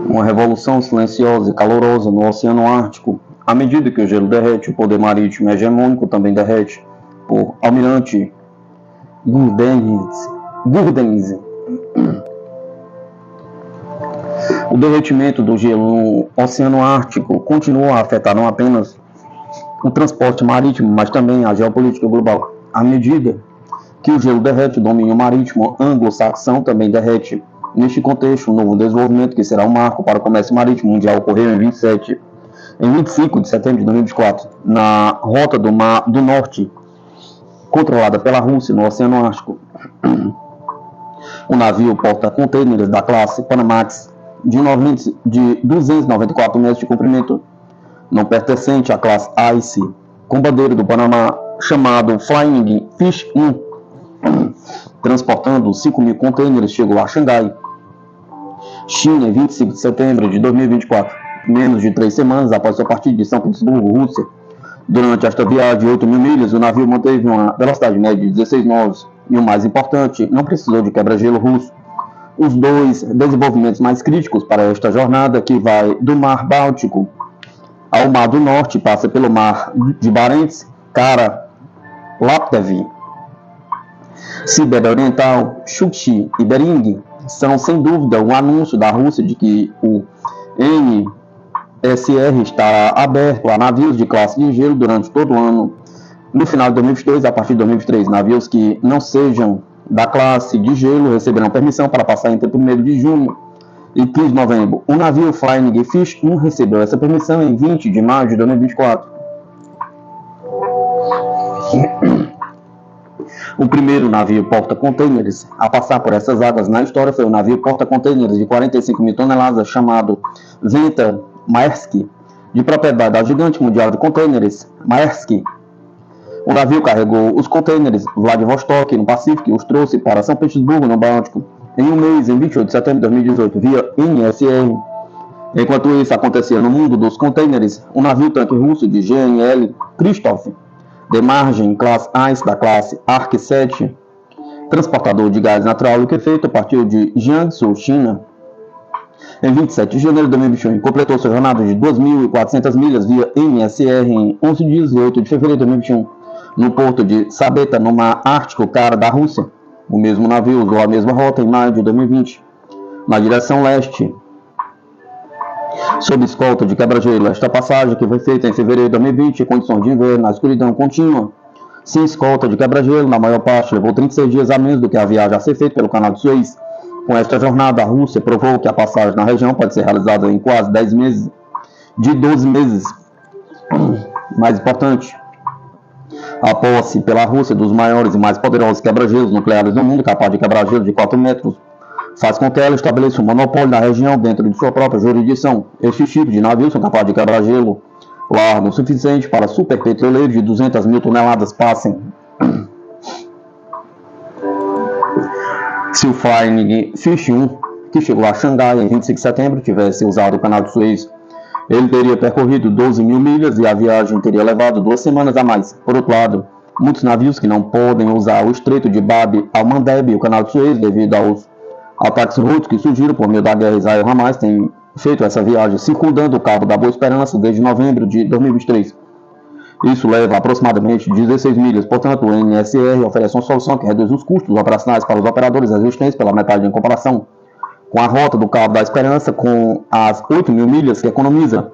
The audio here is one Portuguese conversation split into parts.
Uma revolução silenciosa e calorosa no Oceano Ártico. À medida que o gelo derrete, o poder marítimo hegemônico também derrete. Por Almirante Gurdenizzi. O derretimento do gelo no Oceano Ártico continua a afetar não apenas o transporte marítimo, mas também a geopolítica global. À medida que o gelo derrete, o domínio marítimo anglo-saxão também derrete. Neste contexto, um novo desenvolvimento, que será um marco para o comércio marítimo mundial, ocorreu em 25 de setembro de 2024, na rota do Mar do Norte, controlada pela Rússia, no Oceano Ártico. O navio porta-contêineres da classe Panamax, de 294 metros de comprimento, não pertencente à classe Ice, com bandeira do Panamá, chamado Flying Fish 1, transportando 5.000 contêineres, chegou a Xangai, China, em 25 de setembro de 2024, menos de 3 semanas após sua partida de São Petersburgo, Rússia. Durante esta viagem de 8.000 milhas, o navio manteve uma velocidade média de 16 nós e, o mais importante, não precisou de quebra-gelo russo. Os dois desenvolvimentos mais críticos para esta jornada, que vai do Mar Báltico ao Mar do Norte, passa pelo Mar de Barents, Kara-Laptev, Sibéria Oriental, Chukchi e Bering, são sem dúvida um anúncio da Rússia de que o NSR estará aberto a navios de classe de gelo durante todo o ano. No final de 2022, a partir de 2023, navios que não sejam da classe de gelo receberão permissão para passar entre 1º de junho e 15 de novembro. O navio Flying Fish 1 recebeu essa permissão em 20 de maio de 2024. O primeiro navio porta-contêineres a passar por essas águas na história foi o navio porta-contêineres de 45.000 toneladas chamado Venta Maersk, de propriedade da gigante mundial de contêineres Maersk. O navio carregou os contêineres Vladivostok, no Pacífico, e os trouxe para São Petersburgo, no Báltico, em um mês, em 28 de setembro de 2018, via NSR. Enquanto isso acontecia no mundo dos contêineres, um navio-tanque russo de GNL Christoph, de margem classe Ice da classe Ark 7, transportador de gás natural liquefeito, partiu de Jiangsu, China, em 27 de janeiro de 2021, completou sua jornada de 2.400 milhas via NSR em 11 dias e 8 de fevereiro de 2021, no porto de Sabeta, no Mar Ártico Kara da Rússia. O mesmo navio usou a mesma rota em maio de 2020, na direção leste, sob escolta de quebra-gelo. Esta passagem, que foi feita em fevereiro de 2020, em condições de inverno, na escuridão contínua, sem escolta de quebra-gelo, na maior parte levou 36 dias a menos do que a viagem a ser feita pelo Canal de Suez. Com esta jornada, a Rússia provou que a passagem na região pode ser realizada em quase 10 meses, de 12 meses. Mais importante, a posse pela Rússia dos maiores e mais poderosos quebra-gelos nucleares do mundo, capaz de quebrar gelo de 4 metros, faz com que ela estabeleça um monopólio na região dentro de sua própria jurisdição. Estes tipos de navios são capazes de quebrar gelo largo o suficiente para superpetroleiros de 200.000 toneladas passem. Se o Flying Fish 1, que chegou a Xangai em 25 de setembro, tivesse usado o Canal de Suez, ele teria percorrido 12.000 milhas e a viagem teria levado 2 semanas a mais. Por outro lado, muitos navios que não podem usar o Estreito de Bab al-Mandeb e o Canal de Suez devido aos ataques russos que surgiram por meio da guerra Israel-Hamas têm feito essa viagem circundando o Cabo da Boa Esperança desde novembro de 2023. Isso leva aproximadamente 16 milhas, portanto o NSR oferece uma solução que reduz os custos operacionais para os operadores existentes pela metade em comparação com a rota do Cabo da Esperança, com as 8.000 milhas que economiza.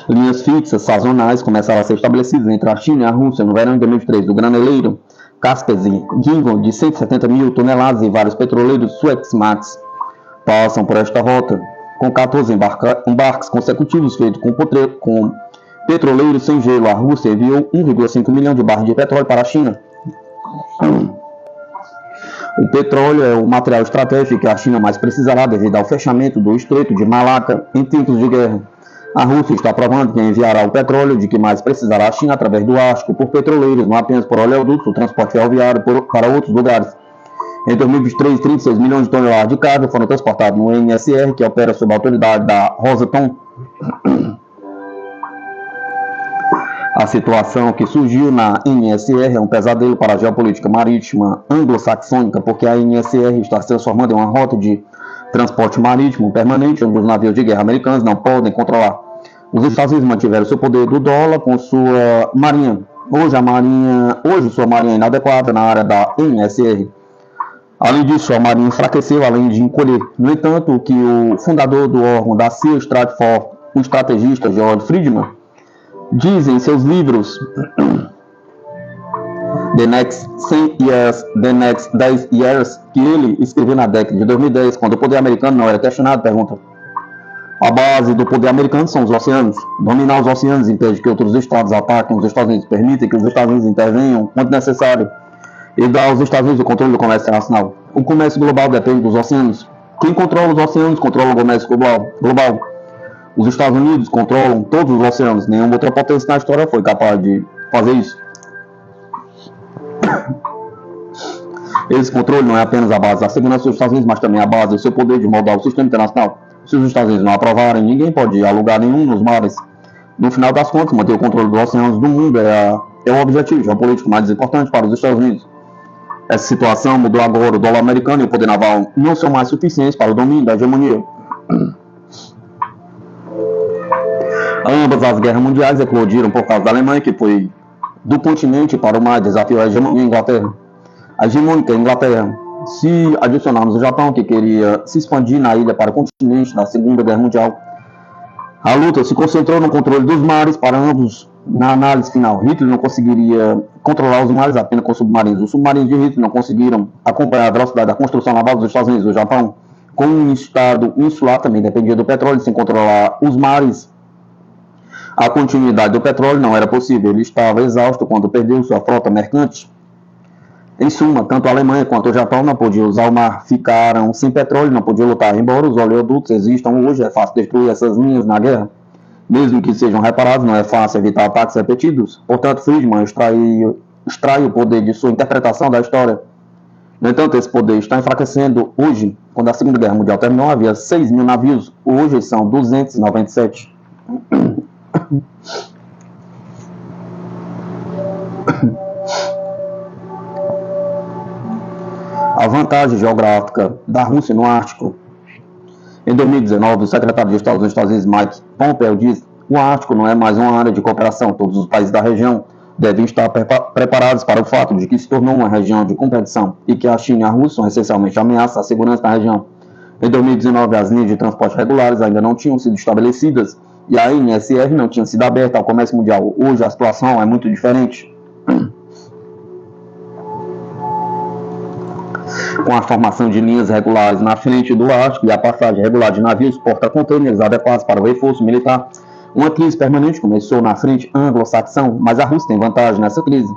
Linhas fixas sazonais começaram a ser estabelecidas entre a China e a Rússia no verão de 2023. O graneleiro Kaspersky Gingon, de 170.000 toneladas, e vários petroleiros Suezmax passam por esta rota, com 14 embarques consecutivos feitos com Petroleiros sem gelo. A Rússia enviou 1,5 milhão de barris de petróleo para a China. O petróleo é o material estratégico que a China mais precisará devido ao fechamento do Estreito de Malaca em tempos de guerra. A Rússia está provando que enviará o petróleo de que mais precisará a China através do Ártico, por petroleiros, não apenas por oleodutos, transporte ferroviário para outros lugares. Em 2023, 36 milhões de toneladas de carga foram transportadas no MSR, que opera sob a autoridade da Rosatom. A situação que surgiu na NSR é um pesadelo para a geopolítica marítima anglo-saxônica, porque a NSR está se transformando em uma rota de transporte marítimo permanente, onde os navios de guerra americanos não podem controlar. Os Estados Unidos mantiveram seu poder do dólar com sua marinha. Hoje sua marinha é inadequada na área da NSR. Além disso, sua marinha enfraqueceu, além de encolher. No entanto, o que o fundador do órgão da CIA Stratfor, o estrategista George Friedman, diz em seus livros The Next 100 Years, The Next 10 Years, que ele escreveu na década de 2010, quando o poder americano não era questionado, pergunta: a base do poder americano são os oceanos. Dominar os oceanos impede que outros estados ataquem os Estados Unidos, permite que os Estados Unidos intervenham quando necessário e dá aos Estados Unidos o controle do comércio internacional. O comércio global depende dos oceanos. Quem controla os oceanos controla o comércio global. Os Estados Unidos controlam todos os oceanos. Nenhuma outra potência na história foi capaz de fazer isso. Esse controle não é apenas a base da segurança dos Estados Unidos, mas também a base do seu poder de moldar o sistema internacional. Se os Estados Unidos não aprovarem, ninguém pode alugar nenhum nos mares. No final das contas, manter o controle dos oceanos do mundo é o objetivo geopolítico mais importante para os Estados Unidos. Essa situação mudou agora. O dólar americano e o poder naval não são mais suficientes para o domínio da hegemonia. Ambas as guerras mundiais eclodiram por causa da Alemanha, que foi do continente para o mar, desafiou a hegemonia Inglaterra. A hegemônica Inglaterra. Se adicionarmos o Japão, que queria se expandir na ilha para o continente na Segunda Guerra Mundial, a luta se concentrou no controle dos mares para ambos. Na análise final, Hitler não conseguiria controlar os mares apenas com submarinos. Os submarinos de Hitler não conseguiram acompanhar a velocidade da construção naval dos Estados Unidos. O Japão, como um estado insular, também dependia do petróleo. Sem controlar os mares, a continuidade do petróleo não era possível. Ele estava exausto quando perdeu sua frota mercante. Em suma, tanto a Alemanha quanto o Japão não podiam usar o mar, ficaram sem petróleo, não podiam lutar. Embora os oleodutos existam hoje, é fácil destruir essas linhas na guerra. Mesmo que sejam reparados, não é fácil evitar ataques repetidos. Portanto, Friedman extrai o poder de sua interpretação da história. No entanto, esse poder está enfraquecendo hoje. Quando a Segunda Guerra Mundial terminou, havia 6 mil navios. Hoje são 297. A vantagem geográfica da Rússia no Ártico. Em 2019, o secretário de Estado dos Estados Unidos, Mike Pompeo, disse: o Ártico não é mais uma área de cooperação. Todos os países da região devem estar preparados para o fato de que se tornou uma região de competição e que a China e a Rússia são essencialmente ameaças à segurança da região. Em 2019, as linhas de transporte regulares ainda não tinham sido estabelecidas e a NSR não tinha sido aberta ao comércio mundial. Hoje a situação é muito diferente. Com a formação de linhas regulares na frente do Ártico e a passagem regular de navios porta-contêineres adequados para o reforço militar, uma crise permanente começou na frente anglo-saxão, mas a Rússia tem vantagem nessa crise,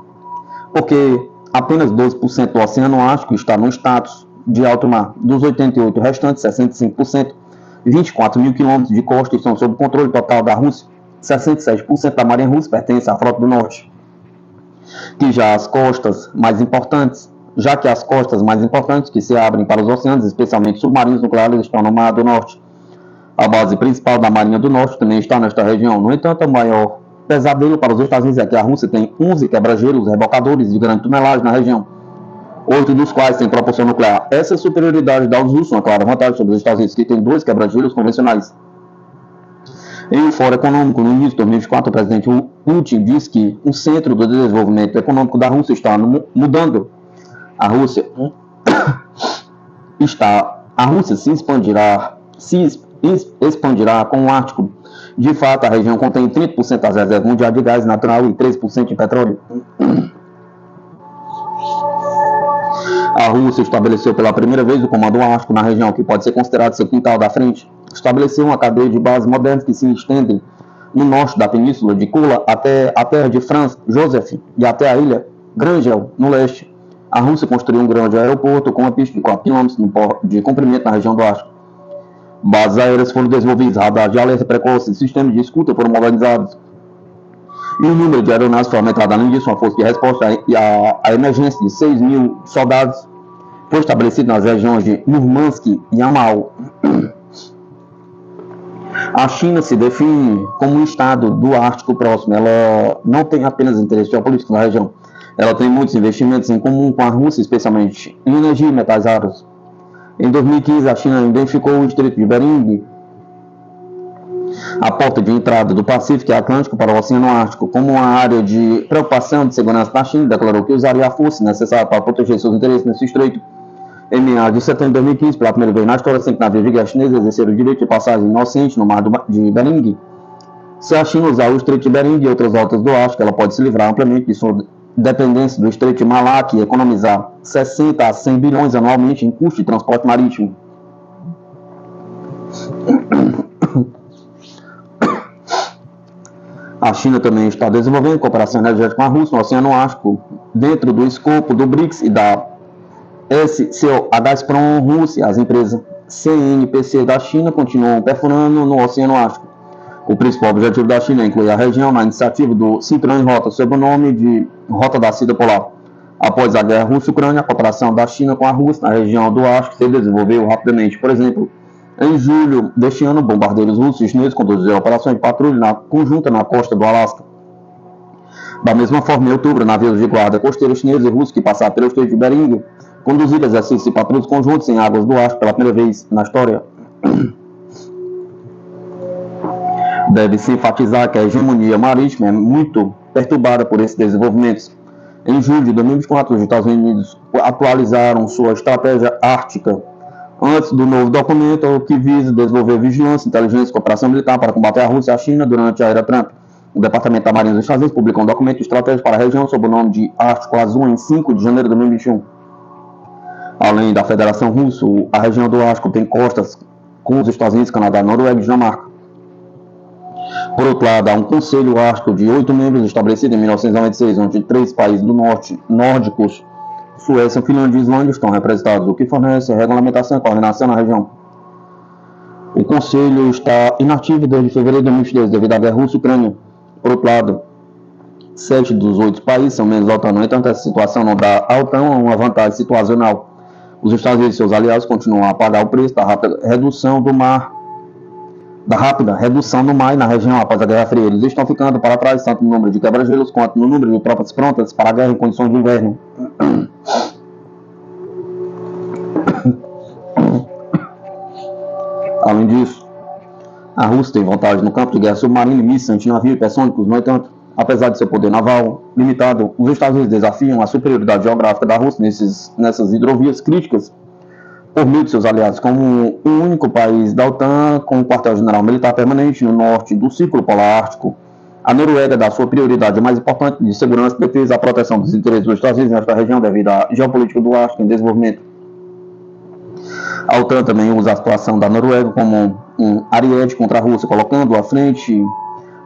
porque apenas 12% do Oceano Ártico está no status de alto mar. Dos 88 restantes, 65%, 24 mil quilômetros de costa estão sob controle total da Rússia. 67% da marinha russa pertence à Frota do Norte, já que as costas mais importantes que se abrem para os oceanos, especialmente submarinos nucleares, estão no Mar do Norte. A base principal da Marinha do Norte também está nesta região. No entanto, o maior pesadelo para os Estados Unidos é que a Rússia tem 11 quebra-gelos rebocadores de grande tonelagem na região, 8 dos quais têm propulsão nuclear. Essa superioridade dá aos russos uma clara vantagem sobre os Estados Unidos, que têm 2 quebra-gelos convencionais. Em um fórum econômico, no início de 2024, o presidente Putin disse que o centro do desenvolvimento econômico da Rússia está mudando. A Rússia se expandirá com o Ártico. De fato, a região contém 30% das reservas mundiais de gás natural e 13% de petróleo. A Rússia estabeleceu pela primeira vez o Comando Ártico na região, que pode ser considerado seu quintal da frente. Estabeleceu uma cadeia de bases modernas que se estendem no norte da península de Kola até a terra de Franz Joseph e até a ilha Grangel, no leste. A Rússia construiu um grande aeroporto com uma pista de 4 km de comprimento na região do Ártico. Bases aéreas foram desenvolvidas, radares de alerta precoce e sistemas de escuta foram modernizados. E o número de aeronaves foi aumentado. Além disso, uma força de resposta à emergência de 6 mil soldados foi estabelecida nas regiões de Murmansk e Yamal. A China se define como um estado do Ártico próximo. Ela não tem apenas interesse geopolítico na região. Ela tem muitos investimentos em comum com a Rússia, especialmente em energia e metais raros. Em 2015, a China identificou o Estreito de Bering, a porta de entrada do Pacífico e Atlântico para o Oceano Ártico, como uma área de preocupação de segurança da China, declarou que usaria a força necessária para proteger seus interesses nesse estreito. Em meados de setembro de 2015, pela primeira vez na história, 5 navios de guerra chineses exerceram o direito de passagem inocente no mar de Bering. Se a China usar o Estreito de Bering e outras rotas do Ártico, ela pode se livrar amplamente de sua dependência do Estreito de Malacca e economizar 60 a 100 bilhões anualmente em custo de transporte marítimo. A China também está desenvolvendo cooperação energética com a Rússia no Oceano Ártico, dentro do escopo do BRICS e da SCO. A Gazprom Rússia, as empresas CNPC da China continuam perfurando no Oceano Ártico. O principal objetivo da China é incluir a região na iniciativa do Cinturão em Rota, sob o nome de Rota da Seda Polar. Após a guerra Rússia-Ucrânia, a cooperação da China com a Rússia na região do Ártico se desenvolveu rapidamente. Por exemplo, em julho deste ano, bombardeiros russos e chineses conduziram operações de patrulha conjunta na costa do Alasca. Da mesma forma, em outubro, navios de guarda costeira chineses e russos que passaram pelo Estreito de Bering conduziram exercícios e patrulhas conjuntos em águas do Ártico pela primeira vez na história. Deve-se enfatizar que a hegemonia marítima é muito perturbada por esses desenvolvimentos. Em julho de 2024, os Estados Unidos atualizaram sua estratégia ártica antes do novo documento que visa desenvolver vigilância, inteligência e cooperação militar para combater a Rússia e a China durante a era Trump. O Departamento da Marinha dos Estados Unidos publicou um documento de estratégia para a região sob o nome de Ártico Azul em 5 de janeiro de 2021. Além da Federação Russa, a região do Ártico tem costas com os Estados Unidos, Canadá, Noruega e Dinamarca. Por outro lado, há um Conselho Ártico de 8 membros estabelecido em 1996, onde 3 países do norte nórdicos, Suécia, Finlândia e Islândia, estão representados, o que fornece regulamentação e coordenação na região. O Conselho está inativo desde fevereiro de 2022 devido à guerra Rússia-Ucrânia. Por outro lado, 7 dos 8 países são membros da OTAN. No entanto, essa situação não dá à OTAN uma vantagem situacional. Os Estados Unidos e seus aliados continuam a pagar o preço da rápida redução do mar e na região após a Guerra Fria. Eles estão ficando para trás tanto no número de quebra-gelos quanto no número de tropas prontas para a guerra em condições de inverno. Além disso, a Rússia tem vantagem no campo de guerra submarino, mísseis, antinavio e hipersônicos. No entanto, apesar de seu poder naval limitado, os Estados Unidos desafiam a superioridade geográfica da Rússia nessas hidrovias críticas por meio de seus aliados, como o único país da OTAN com um quartel-general militar permanente no norte do Círculo Polar Ártico. A Noruega dá sua prioridade mais importante de segurança, defesa e a proteção dos interesses dos Estados Unidos nesta região devido à geopolítica do Ártico em desenvolvimento. A OTAN também usa a situação da Noruega como um ariete contra a Rússia, colocando à frente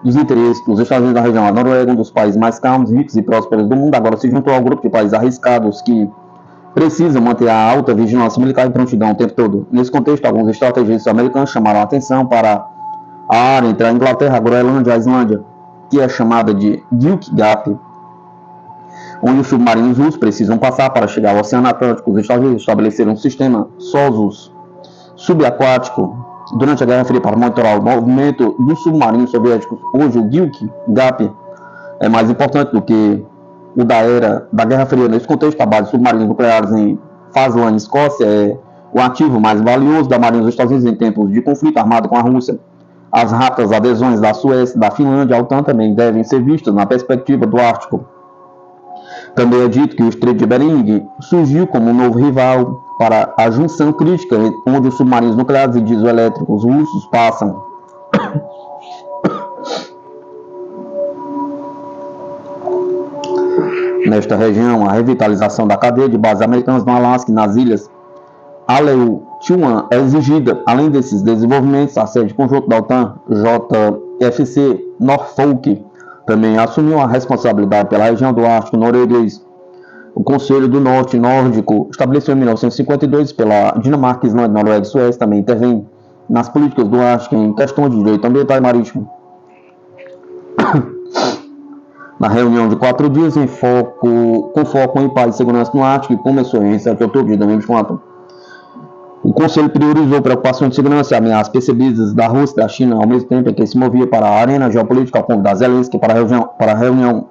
dos interesses dos Estados Unidos na região. A Noruega, um dos países mais calmos, ricos e prósperos do mundo, agora se juntou ao grupo de países arriscados que precisam manter a alta vigilância militar e prontidão o tempo todo. Nesse contexto, alguns estrategistas americanos chamaram a atenção para a área entre a Inglaterra, a Groenlândia e a Islândia, que é chamada de Gilk Gap, onde os submarinos russos precisam passar para chegar ao Oceano Atlântico. Os Estados Unidos estabeleceram um sistema SOSUS subaquático durante a Guerra Fria para monitorar o movimento dos submarinos soviéticos. Hoje, o Gilk Gap é mais importante do que o da era da Guerra Fria. Nesse contexto, a base de submarinos nucleares em Fazlane, Escócia, é o ativo mais valioso da Marinha dos Estados Unidos em tempos de conflito armado com a Rússia. As rápidas adesões da Suécia e da Finlândia à OTAN também devem ser vistas na perspectiva do Ártico. Também é dito que o Estreito de Bering surgiu como um novo rival para a junção crítica onde os submarinos nucleares e dieselétricos russos passam. Nesta região, a revitalização da cadeia de bases americanas no Alasca e nas ilhas Aleutian é exigida. Além desses desenvolvimentos, a sede conjunta da OTAN, FC Norfolk também assumiu a responsabilidade pela região do Ártico norueguês. O Conselho do Norte Nórdico, estabelecido em 1952 pela Dinamarca, Islândia, Noruega e Suécia, também intervém nas políticas do Ártico em questões de direito ambiental e marítimo. Na reunião de 4 dias com foco em paz e segurança no Ártico, que começou em 7 de outubro de 2024, o Conselho priorizou preocupações de segurança e ameaças percebidas da Rússia e da China, ao mesmo tempo em que se movia para a arena geopolítica ao convidar Zelensky para a reunião.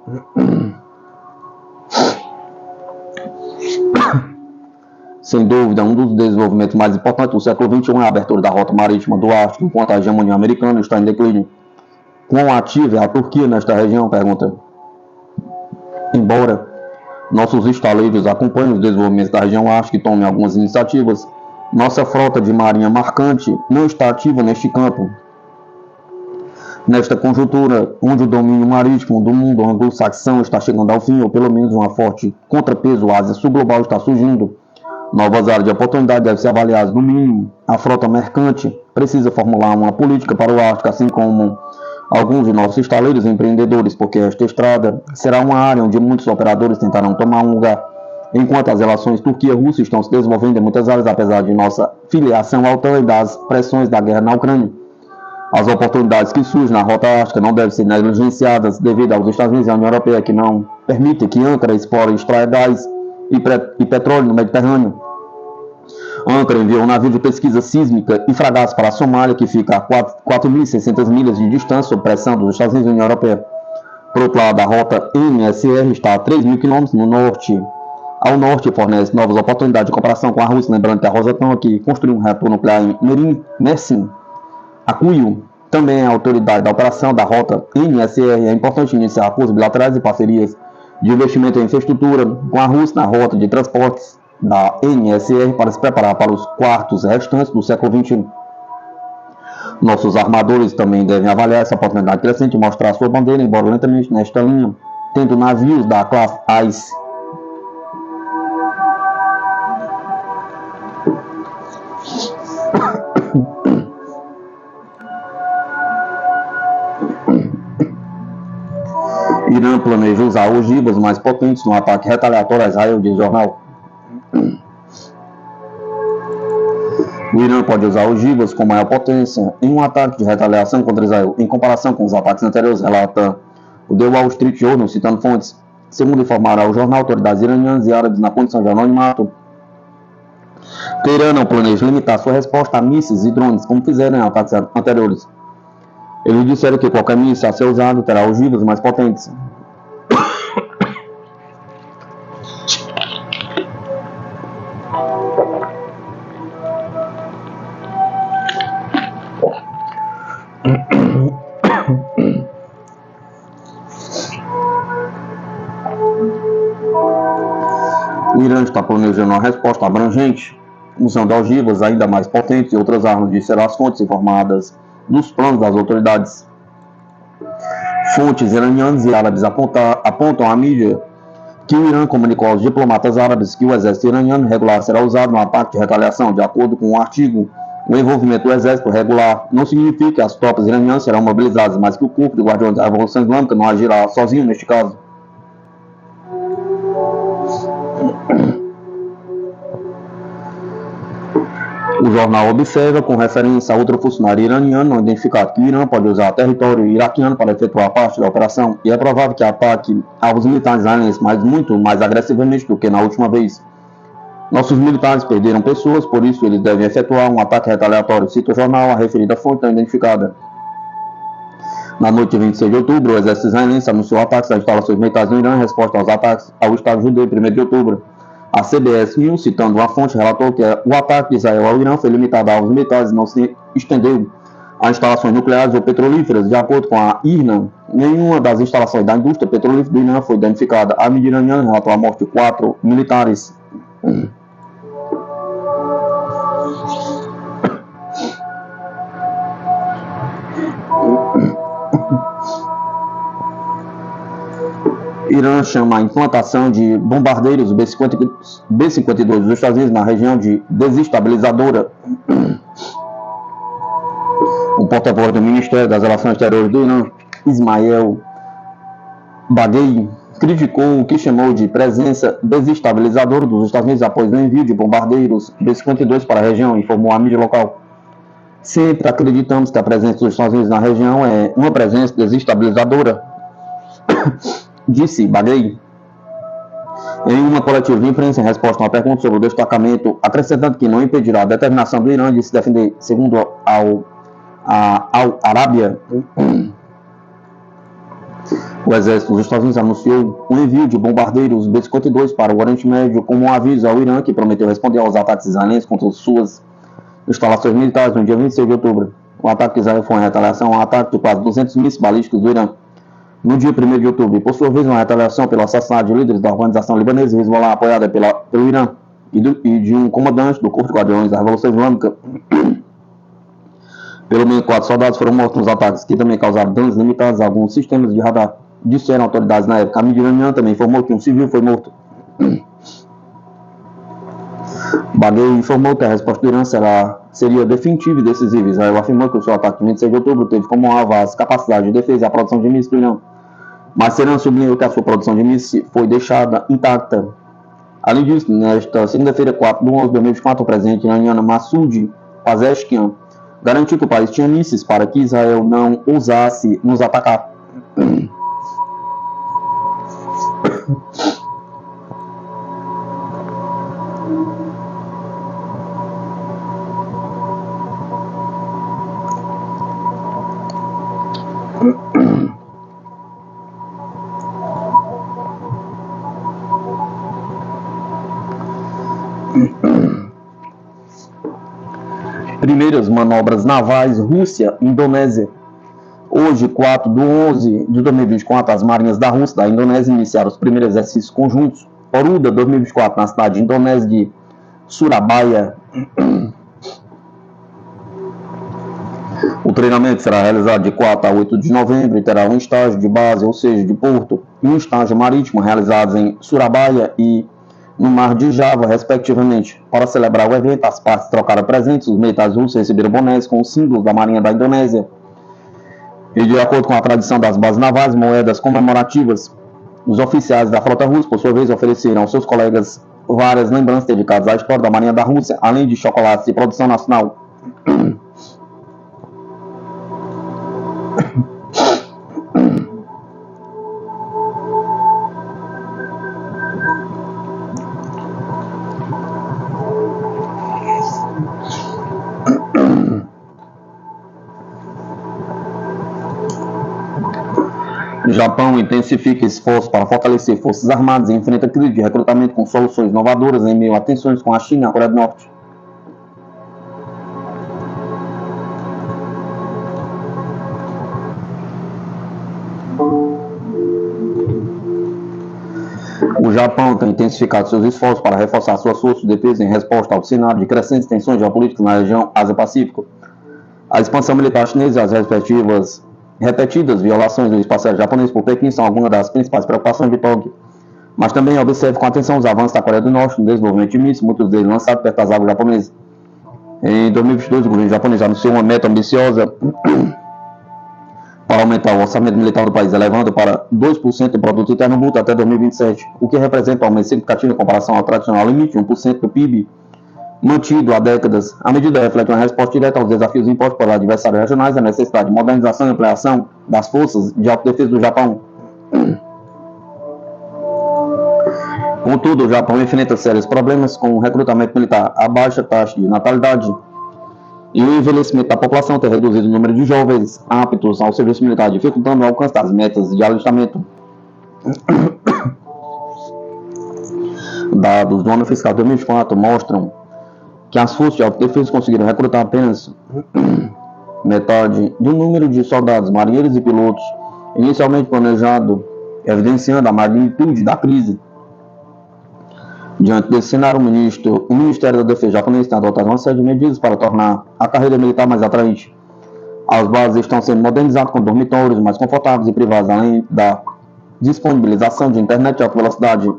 Sem dúvida, um dos desenvolvimentos mais importantes do século XXI é a abertura da rota marítima do Ártico, enquanto a hegemonia americana está em declínio. Quão ativa é a Turquia nesta região? Pergunta. Embora nossos estaleiros acompanhem os desenvolvimentos da região Ártica e tomem algumas iniciativas, nossa frota de marinha marcante não está ativa neste campo. Nesta conjuntura, onde o domínio marítimo do mundo anglo-saxão está chegando ao fim, ou pelo menos uma forte contrapeso Ásia subglobal está surgindo, novas áreas de oportunidade devem ser avaliadas no mínimo. A frota mercante precisa formular uma política para o Ártico, assim como alguns de nossos estaleiros empreendedores, porque esta estrada será uma área onde muitos operadores tentarão tomar um lugar. Enquanto as relações Turquia-Rússia estão se desenvolvendo em muitas áreas, apesar de nossa filiação à OTAN e das pressões da guerra na Ucrânia, as oportunidades que surgem na rota ártica não devem ser negligenciadas devido aos Estados Unidos e à União Europeia, que não permitem que Ankara explore e extraia gás e petróleo no Mediterrâneo. Ankara enviou um navio de pesquisa sísmica e fragatas para a Somália, que fica a 4.600 milhas de distância sob pressão dos Estados Unidos e da União Europeia. Por outro lado, a rota MSR está a 3.000 km no norte. Ao norte, fornece novas oportunidades de cooperação com a Rússia, lembrando que a Rosatom aqui construiu um reator nuclear em Mersin. A CUIO também é a autoridade da operação da rota MSR. É importante iniciar acordos bilaterais e parcerias de investimento em infraestrutura com a Rússia na rota de transportes da MSR para se preparar para os quartos restantes do século XXI. Nossos armadores também devem avaliar essa oportunidade crescente e mostrar sua bandeira, embora lentamente nesta linha, tendo navios da classe ICE. Irã planeja usar ogivas mais potentes no ataque retaliatório a Israel, diz o jornal. O Irã pode usar ogivas com maior potência em um ataque de retaliação contra Israel, em comparação com os ataques anteriores, relata o The Wall Street Journal, citando fontes. Segundo informará o jornal, autoridades iranianas e árabes na condição de anonimato, Teherã não planeja limitar sua resposta a mísseis e drones, como fizeram em ataques anteriores. Eles disseram que qualquer míssil a ser usado terá ogivas mais potentes. O Irã está planejando uma resposta abrangente, usando ogivas ainda mais potentes e outras armas, disseram as fontes informadas dos planos das autoridades. Fontes iranianas e árabes apontam à mídia que o Irã comunicou aos diplomatas árabes que o exército iraniano regular será usado no ataque de retaliação. De acordo com o artigo, o envolvimento do exército regular não significa que as tropas iranianas serão mobilizadas, mas que o corpo de guardiões da Revolução Islâmica não agirá sozinho neste caso. O jornal observa, com referência a outro funcionário iraniano não identificado, que o Irã pode usar território iraquiano para efetuar parte da operação, e é provável que ataque aos militares israelenses, mas muito mais agressivamente do que na última vez. Nossos militares perderam pessoas, por isso eles devem efetuar um ataque retaliatório, cita o jornal, a referida fonte não identificada. Na noite de 26 de outubro, o exército israelense anunciou ataques às instalações militares no Irã em resposta aos ataques ao Estado judeu em 1º de outubro. A CBS News, citando uma fonte, relatou que o ataque de Israel ao Irã foi limitado a alvos militares e não se estendeu a instalações nucleares ou petrolíferas. De acordo com a IRNA, nenhuma das instalações da indústria petrolífera do Irã foi danificada. A mídia iraniana relatou a morte de 4 militares. Irã chama a implantação de bombardeiros B-52 dos Estados Unidos na região de desestabilizadora. O porta-voz do Ministério das Relações Exteriores do Irã, Ismael Baghei, criticou o que chamou de presença desestabilizadora dos Estados Unidos após o envio de bombardeiros B-52 para a região, informou a mídia local. Sempre acreditamos que a presença dos Estados Unidos na região é uma presença desestabilizadora, disse Baghei em uma coletiva de imprensa em resposta a uma pergunta sobre o destacamento, acrescentando que não impedirá a determinação do Irã de se defender, segundo Al-Arábia. O exército dos Estados Unidos anunciou o envio de bombardeiros B-52 para o Oriente Médio como um aviso ao Irã, que prometeu responder aos ataques israelenses contra suas instalações militares no dia 26 de outubro. O ataque de Israel foi em retaliação ao ataque de quase 200 mísseis balísticos do Irã no dia 1º de outubro, e por sua vez uma retaliação pelo assassinato de líderes da organização libanesa Hezbollah, apoiada pelo Irã, e de um comandante do Corpo de Guardiões da Revolução Islâmica. Pelo menos 4 soldados foram mortos nos ataques, que também causaram danos limitados a alguns sistemas de radar, disseram autoridades na época. A mídia iraniana também informou que um civil foi morto. Baghei informou que a resposta do Irã seria definitiva e decisiva. Israel afirmou que o seu ataque de 26 de outubro teve como alvo as capacidades de defesa e a produção de mísseis do Irã. Mas Irã sublinhou que a sua produção de mísseis foi deixada intacta. Além disso, nesta segunda-feira, 4 de 11 de 2024, o presidente iraniano Massoud Pezeshkian garantiu que o país tinha mísseis para que Israel não ousasse nos atacar. Primeiras manobras navais Rússia-Indonésia. Hoje, 4 de 11 de 2024, as marinhas da Rússia e da Indonésia iniciaram os primeiros exercícios conjuntos. Oruda 2024, na cidade indonésia de Surabaya. O treinamento será realizado de 4 a 8 de novembro e terá um estágio de base, ou seja, de porto, e um estágio marítimo realizados em Surabaya e no Mar de Java, respectivamente. Para celebrar o evento, as partes trocaram presentes, os militares russos receberam bonés com os símbolos da Marinha da Indonésia. E de acordo com a tradição das bases navais, moedas comemorativas, os oficiais da frota russa, por sua vez, ofereceram aos seus colegas várias lembranças dedicadas à história da Marinha da Rússia, além de chocolates de produção nacional. O Japão intensifica esforços para fortalecer forças armadas e enfrenta crise de recrutamento com soluções inovadoras em meio a tensões com a China e a Coreia do Norte. O Japão tem intensificado seus esforços para reforçar suas forças de defesa em resposta ao cenário de crescentes tensões geopolíticas na região Ásia-Pacífico. A expansão militar chinesa e as repetidas violações do espaço aéreo japonês por Pequim são algumas das principais preocupações de Tóquio. Mas também observe com atenção os avanços da Coreia do Norte no desenvolvimento de mísseis, muitos deles lançados perto das águas japonesas. Em 2022, o governo japonês anunciou uma meta ambiciosa para aumentar o orçamento militar do país, elevando para 2% do produto interno bruto até 2027, o que representa um aumento significativo em comparação ao tradicional limite de 1% do PIB, mantido há décadas. A medida reflete uma resposta direta aos desafios impostos pelos adversários regionais e a necessidade de modernização e ampliação das forças de autodefesa do Japão. Contudo, o Japão enfrenta sérios problemas com o recrutamento militar, a baixa taxa de natalidade e o envelhecimento da população tem reduzido o número de jovens aptos ao serviço militar, dificultando o alcance das metas de alistamento. Dados do ano fiscal 2024 mostram que as forças de autodefesa conseguiram recrutar apenas metade do número de soldados, marinheiros e pilotos inicialmente planejado, evidenciando a magnitude da crise. Diante desse cenário, o Ministério da Defesa japonês tem adotado uma série de medidas para tornar a carreira militar mais atraente. As bases estão sendo modernizadas com dormitórios mais confortáveis e privados, além da disponibilização de internet de alta velocidade.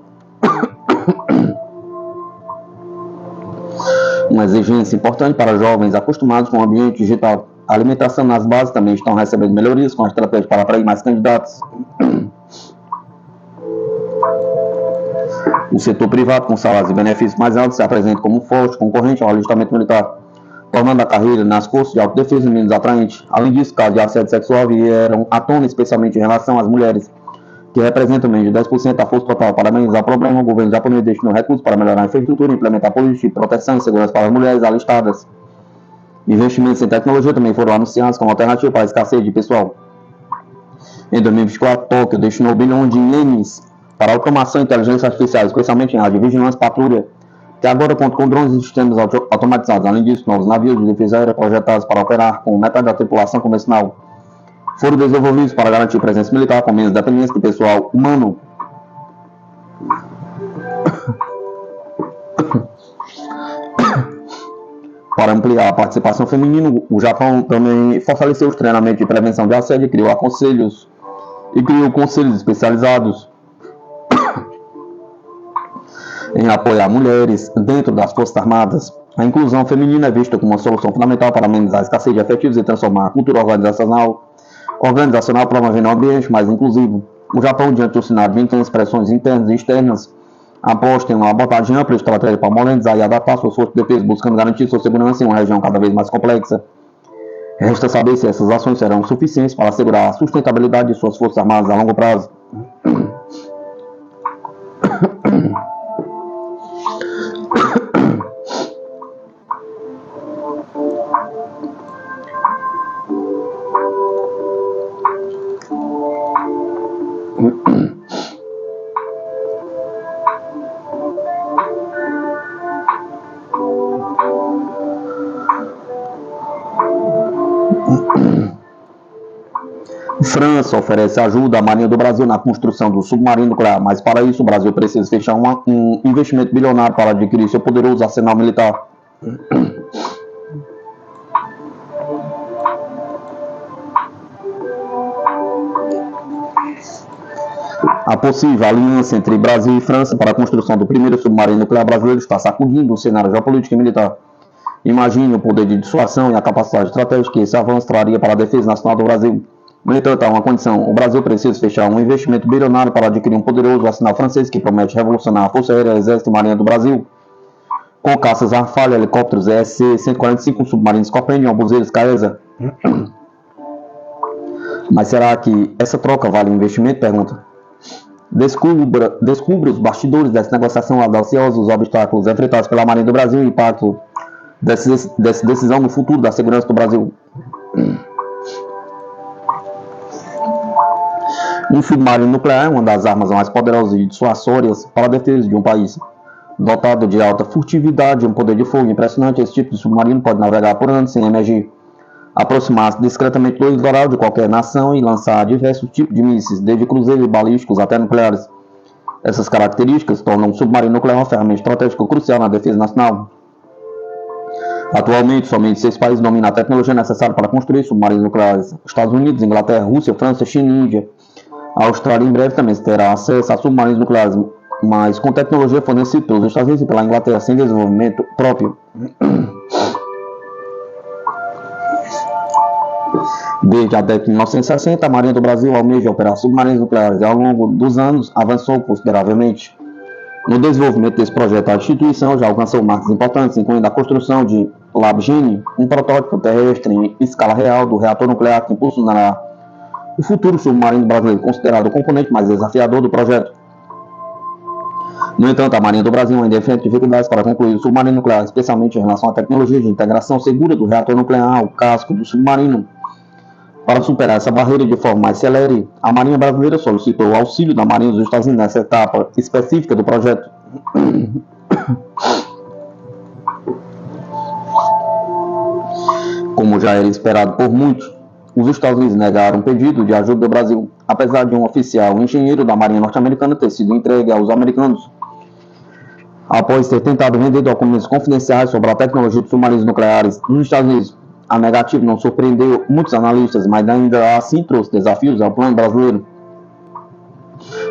Uma exigência importante para jovens acostumados com o ambiente digital. A alimentação nas bases também estão recebendo melhorias com a estratégia para atrair mais candidatos. O setor privado, com salários e benefícios mais altos, se apresenta como um forte concorrente ao alistamento militar, tornando a carreira nas forças de autodefesa menos atraente. Além disso, casos de assédio sexual vieram à tona, especialmente em relação às mulheres, que representam menos de 10% da força total. Para amenizar o problema, o governo japonês destinou recursos para melhorar a infraestrutura e implementar políticas de proteção e segurança para as mulheres alistadas. Investimentos em tecnologia também foram anunciados como alternativa para a escassez de pessoal. Em 2024, Tóquio destinou bilhões de ienes para automação e inteligência artificial, especialmente em área de vigilância e patrulha, que agora conta com drones e sistemas automatizados. Além disso, novos navios de defesa aérea projetados para operar com metade da tripulação convencional foram desenvolvidos para garantir presença militar com menos dependência do pessoal humano. Para ampliar a participação feminina, o Japão também fortaleceu os treinamentos de prevenção de assédio e criou conselhos especializados em apoiar mulheres dentro das Forças Armadas. A inclusão feminina é vista como uma solução fundamental para amenizar a escassez de efetivos e transformar a cultura organizacional promovendo um ambiente mais inclusivo. O Japão, diante do cenário de intensas pressões internas e externas, aposta em uma abordagem ampla e estratégia para modernizar e adaptar suas forças de defesa, buscando garantir sua segurança em uma região cada vez mais complexa. Resta saber se essas ações serão suficientes para assegurar a sustentabilidade de suas forças armadas a longo prazo. França oferece ajuda à Marinha do Brasil na construção do submarino nuclear, mas para isso o Brasil precisa fechar um investimento bilionário para adquirir seu poderoso arsenal militar. A possível aliança entre Brasil e França para a construção do primeiro submarino nuclear brasileiro está sacudindo o cenário geopolítico e militar. Imagine o poder de dissuasão e a capacidade estratégica que esse avanço traria para a defesa nacional do Brasil. No entanto, há uma condição: o Brasil precisa fechar um investimento bilionário para adquirir um poderoso arsenal francês que promete revolucionar a Força Aérea, Exército e Marinha do Brasil. Com caças Rafale, helicópteros ESC-145, submarinos Copênio, obuseiros Caesa. Mas será que essa troca vale o investimento? Pergunta. Descubra os bastidores dessa negociação audaciosa, os obstáculos enfrentados pela Marinha do Brasil e o impacto dessa decisão no futuro da segurança do Brasil. Um submarino nuclear é uma das armas mais poderosas e dissuasórias para a defesa de um país. Dotado de alta furtividade e um poder de fogo impressionante, esse tipo de submarino pode navegar por anos sem emergir, aproximar-se discretamente do litoral de qualquer nação e lançar diversos tipos de mísseis, desde cruzeiros balísticos até nucleares. Essas características tornam o submarino nuclear uma ferramenta estratégica crucial na defesa nacional. Atualmente, somente 6 países dominam a tecnologia necessária para construir submarinos nucleares: Estados Unidos, Inglaterra, Rússia, França, China e Índia. A Austrália em breve também terá acesso a submarinos nucleares, mas com tecnologia fornecida pelos Estados Unidos e pela Inglaterra, sem desenvolvimento próprio. Desde a década de 1960, a Marinha do Brasil almeja operar submarinos nucleares e ao longo dos anos avançou consideravelmente. No desenvolvimento desse projeto, a instituição já alcançou marcos importantes, incluindo a construção de LabGeni, um protótipo terrestre em escala real do reator nuclear que impulsionará o futuro submarino brasileiro, considerado o componente mais desafiador do projeto. No entanto, a Marinha do Brasil ainda enfrenta dificuldades para concluir o submarino nuclear, especialmente em relação à tecnologia de integração segura do reator nuclear ao casco do submarino. Para superar essa barreira de forma mais célere, a Marinha Brasileira solicitou o auxílio da Marinha dos Estados Unidos nessa etapa específica do projeto. Como já era esperado por muitos, os Estados Unidos negaram um pedido de ajuda do Brasil, apesar de um oficial engenheiro da Marinha norte-americana ter sido entregue aos americanos. Após ter tentado vender documentos confidenciais sobre a tecnologia de submarinos nucleares nos Estados Unidos, a negativa não surpreendeu muitos analistas, mas ainda assim trouxe desafios ao plano brasileiro.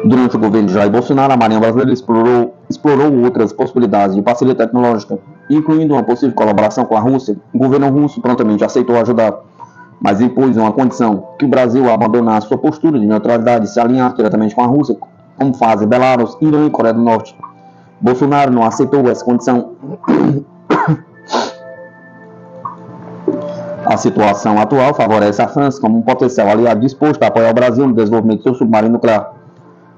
Durante o governo de Jair Bolsonaro, a Marinha Brasileira explorou outras possibilidades de parceria tecnológica, incluindo uma possível colaboração com a Rússia. O governo russo prontamente aceitou ajudar, mas impôs uma condição: que o Brasil abandonasse sua postura de neutralidade e se alinhasse diretamente com a Rússia, como fazem Belarus, Irã e Coreia do Norte. Bolsonaro não aceitou essa condição. A situação atual favorece a França como um potencial aliado disposto a apoiar o Brasil no desenvolvimento do seu submarino nuclear.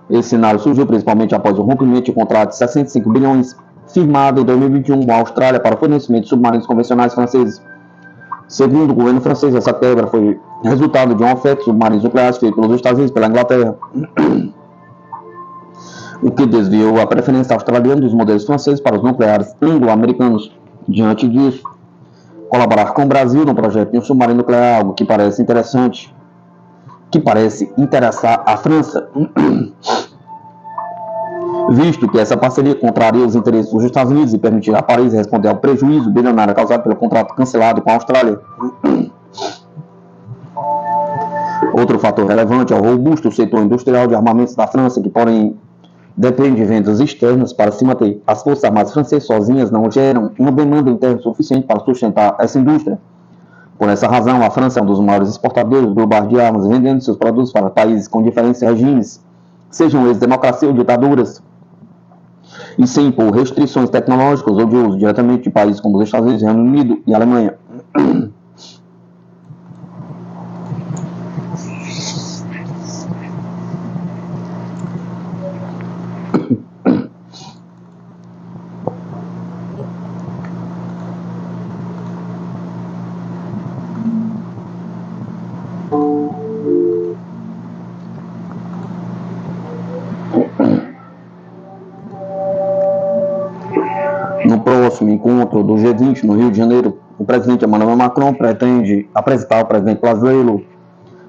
Esse cenário surgiu principalmente após o rompimento de contrato de 65 bilhões firmado em 2021 com a Austrália para o fornecimento de submarinos convencionais franceses. Segundo o governo francês, essa quebra foi resultado de uma oferta de submarinos nucleares feita pelos Estados Unidos pela Inglaterra, o que desviou a preferência australiana dos modelos franceses para os nucleares anglo-americanos. Diante disso, colaborar com o Brasil no projeto de um submarino nuclear é algo que parece interessante, que parece interessar a França, visto que essa parceria contraria os interesses dos Estados Unidos e permitirá a Paris responder ao prejuízo bilionário causado pelo contrato cancelado com a Austrália. Outro fator relevante é o robusto setor industrial de armamentos da França, que, porém, depende de vendas externas para se manter. As Forças Armadas francesas sozinhas não geram uma demanda interna suficiente para sustentar essa indústria. Por essa razão, a França é um dos maiores exportadores globais de armas, vendendo seus produtos para países com diferentes regimes, sejam eles democracias ou ditaduras, e sem impor restrições tecnológicas ou de uso diretamente de países como os Estados Unidos, Reino Unido e Alemanha. No próximo encontro do G20 no Rio de Janeiro, o presidente Emmanuel Macron pretende apresentar ao presidente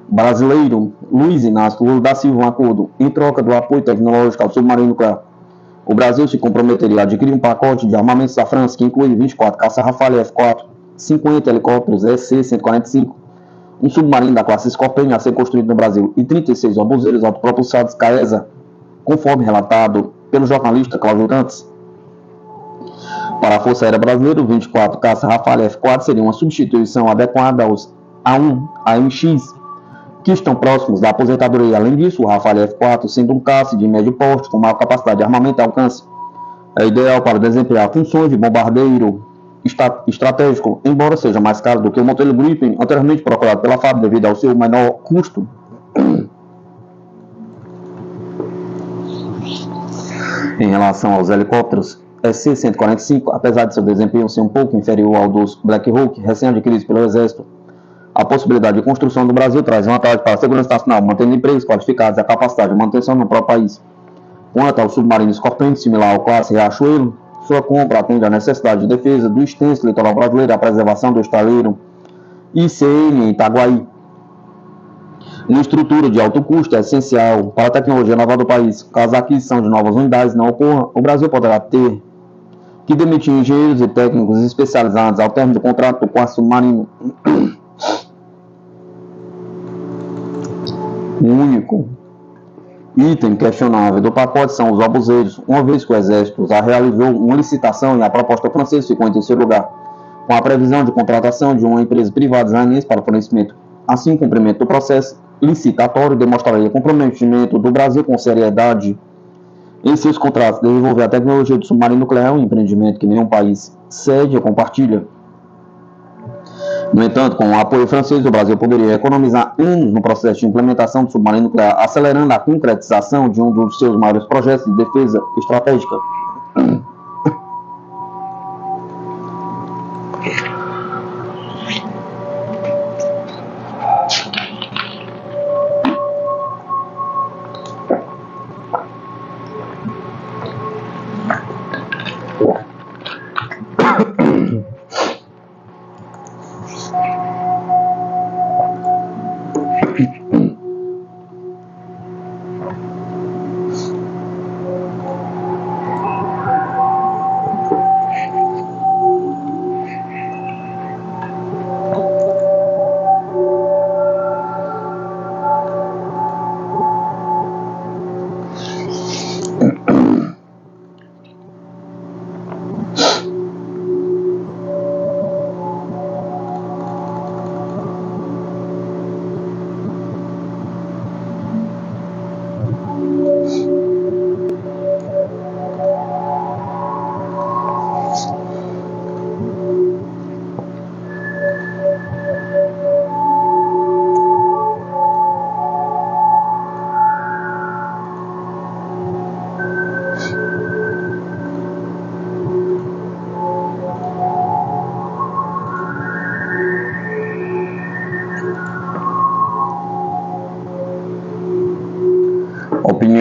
brasileiro Luiz Inácio Lula da Silva um acordo em troca do apoio tecnológico ao submarino nuclear. O Brasil se comprometeria a adquirir um pacote de armamentos da França que inclui 24 caça Rafale F-4, 50 helicópteros SC-145, um submarino da classe Scorpion a ser construído no Brasil e 36 obuseiros autopropulsados Caesa, conforme relatado pelo jornalista Cláudio Dantas. Para a Força Aérea Brasileira, os 24 caça Rafale F-4 seriam uma substituição adequada aos A1 AMX, que estão próximos da aposentadoria. Além disso, o Rafale F-4, sendo um caça de médio porte com maior capacidade de armamento e alcance, é ideal para desempenhar funções de bombardeiro estratégico, embora seja mais caro do que o modelo Gripen, anteriormente procurado pela FAB devido ao seu menor custo. Em relação aos helicópteros SC-145, apesar de seu desempenho ser um pouco inferior ao dos Black Hawk, recém-adquiridos pelo Exército, a possibilidade de construção do Brasil traz vantagem para a segurança nacional, mantendo empregos qualificados e a capacidade de manutenção no próprio país. Quanto ao submarino Scorpion, similar ao classe Riachuelo, sua compra atende à necessidade de defesa do extenso litoral brasileiro e à preservação do estaleiro ICM em Itaguaí. Uma estrutura de alto custo é essencial para a tecnologia naval do país. Caso a aquisição de novas unidades não ocorra, o Brasil poderá ter que demitir engenheiros e técnicos especializados ao término do contrato com a submarino. O único item questionável do pacote são os obuseiros, uma vez que o Exército já realizou uma licitação e a proposta francesa ficou em terceiro lugar, com a previsão de contratação de uma empresa privada israelense para o fornecimento. Assim, o cumprimento do processo licitatório demonstraria comprometimento do Brasil com seriedade em seus contratos de desenvolver a tecnologia do submarino nuclear, um empreendimento que nenhum país cede ou compartilha. No entanto, com o apoio francês, o Brasil poderia economizar anos no processo de implementação do submarino nuclear, acelerando a concretização de um dos seus maiores projetos de defesa estratégica.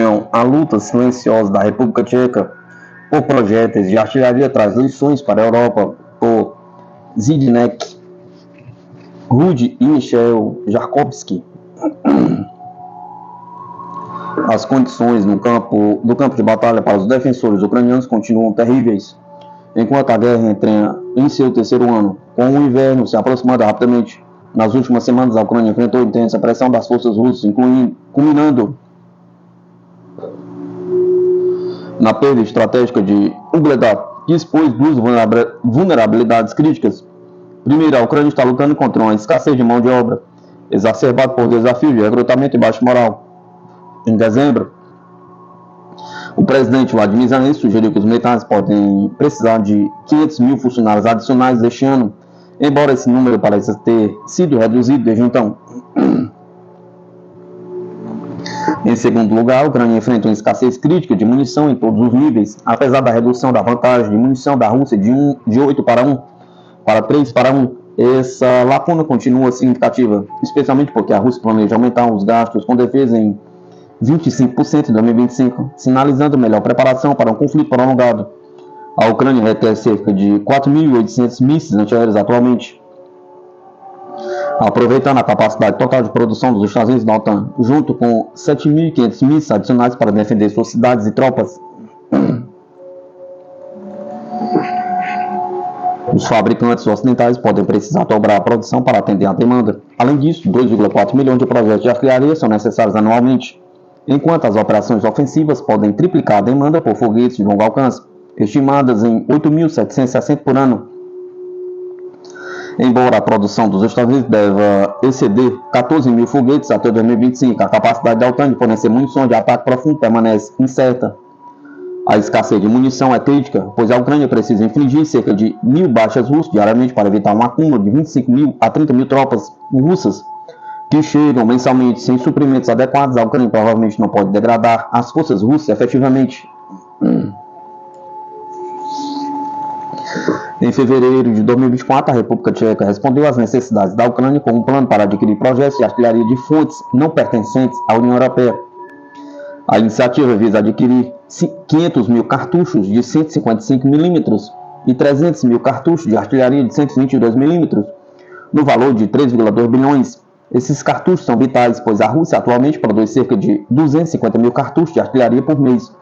opinião, a luta silenciosa da República Tcheca por projéteis de artilharia traz lições para a Europa por Zdeněk Rudy e Michel Jarkovsky. As condições no campo de batalha para os defensores ucranianos continuam terríveis, enquanto a guerra entra em seu terceiro ano, com o inverno se aproximando rapidamente. Nas últimas semanas, a Ucrânia enfrentou intensa pressão das forças russas, culminando na perda estratégica de Ugledar, que expôs duas vulnerabilidades críticas. Primeiro, a Ucrânia está lutando contra uma escassez de mão de obra, exacerbada por desafios de recrutamento e baixa moral. Em dezembro, o presidente Vladimir Zelensky sugeriu que os militares podem precisar de 500 mil funcionários adicionais este ano, embora esse número pareça ter sido reduzido desde então. Em segundo lugar, a Ucrânia enfrenta uma escassez crítica de munição em todos os níveis, apesar da redução da vantagem de munição da Rússia de 8 para 1 para 3 para 1. Essa lacuna continua significativa, especialmente porque a Rússia planeja aumentar os gastos com defesa em 25% em 2025, sinalizando melhor preparação para um conflito prolongado. A Ucrânia requer cerca de 4.800 mísseis antiaéreos atualmente, aproveitando a capacidade total de produção dos Estados Unidos da OTAN, junto com 7.500 mísseis adicionais para defender suas cidades e tropas. Os fabricantes ocidentais podem precisar dobrar a produção para atender à demanda. Além disso, 2,4 milhões de projetos de artilharia são necessários anualmente, enquanto as operações ofensivas podem triplicar a demanda por foguetes de longo alcance, estimadas em 8.760 por ano. Embora a produção dos Estados Unidos deva exceder 14 mil foguetes até 2025, a capacidade da OTAN de fornecer munições de ataque profundo permanece incerta. A escassez de munição é crítica, pois a Ucrânia precisa infligir cerca de 1.000 baixas russas diariamente para evitar um acúmulo de 25 mil a 30 mil tropas russas que chegam mensalmente sem suprimentos adequados. A Ucrânia provavelmente não pode degradar as forças russas efetivamente. Em fevereiro de 2024, a República Tcheca respondeu às necessidades da Ucrânia com um plano para adquirir projetos de artilharia de fontes não pertencentes à União Europeia. A iniciativa visa adquirir 500 mil cartuchos de 155 mm e 300 mil cartuchos de artilharia de 122 mm, no valor de 3,2 bilhões. Esses cartuchos são vitais, pois a Rússia atualmente produz cerca de 250 mil cartuchos de artilharia por mês,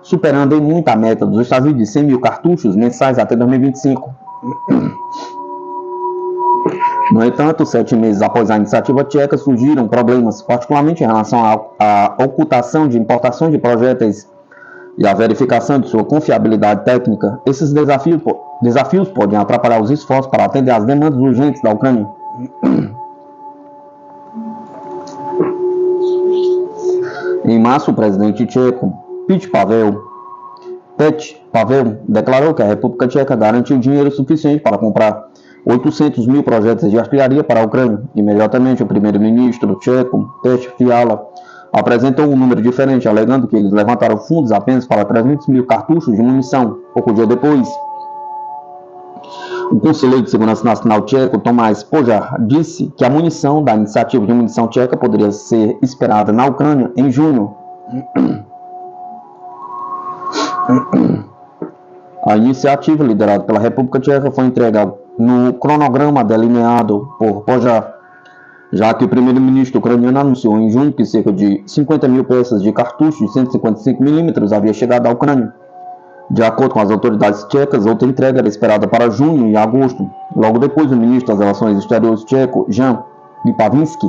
superando em muito a meta dos Estados Unidos de 100 mil cartuchos mensais até 2025. No entanto, 7 meses após a iniciativa tcheca, surgiram problemas, particularmente em relação à ocultação de importações de projéteis e à verificação de sua confiabilidade técnica. Esses desafios podem atrapalhar os esforços para atender às demandas urgentes da Ucrânia. Em março, o presidente tcheco Petr Pavel declarou que a República Tcheca garantiu dinheiro suficiente para comprar 800 mil projetos de artilharia para a Ucrânia. Imediatamente, o primeiro-ministro tcheco Petr Fiala apresentou um número diferente, alegando que eles levantaram fundos apenas para 300 mil cartuchos de munição. Pouco dia depois, o conselheiro de Segurança Nacional tcheco, Tomás Pojar, disse que a munição da iniciativa de munição tcheca poderia ser esperada na Ucrânia em junho. A iniciativa, liderada pela República Tcheca, foi entregue no cronograma delineado por Pojar, já que o primeiro-ministro ucraniano anunciou em junho que cerca de 50 mil peças de cartuchos de 155 mm havia chegado à Ucrânia. De acordo com as autoridades tchecas, outra entrega era esperada para junho e agosto. Logo depois, o ministro das Relações Exteriores tcheco, Jan Lipavinsky,